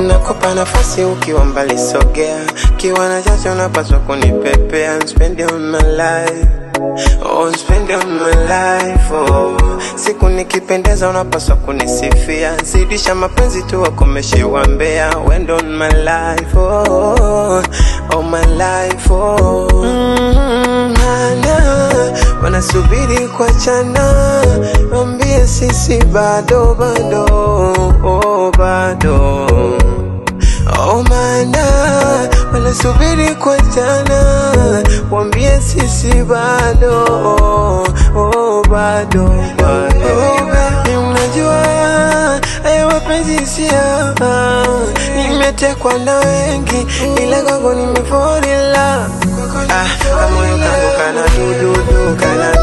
nakupa nafasi ukiwa mbali sogea, kiwa na chache unapaswa kunipepea. Spend on my life, oh spend on my life, oh. Siku nikipendeza unapaswa kunisifia, zidisha mapenzi tu wakomeshe wambea. Wend on my life, oh, oh my life, oh. Wanasubiri kwa chana, wambie sisi bado bado, oh bado. Oh mana, wanasubiri kwa chana, wambie sisi bado, oh bado bado. Unajua haya mapenzi hisia, nimetekwa na wengi ila kwako nimefall in love. Kamoyo kangu kana dudu kana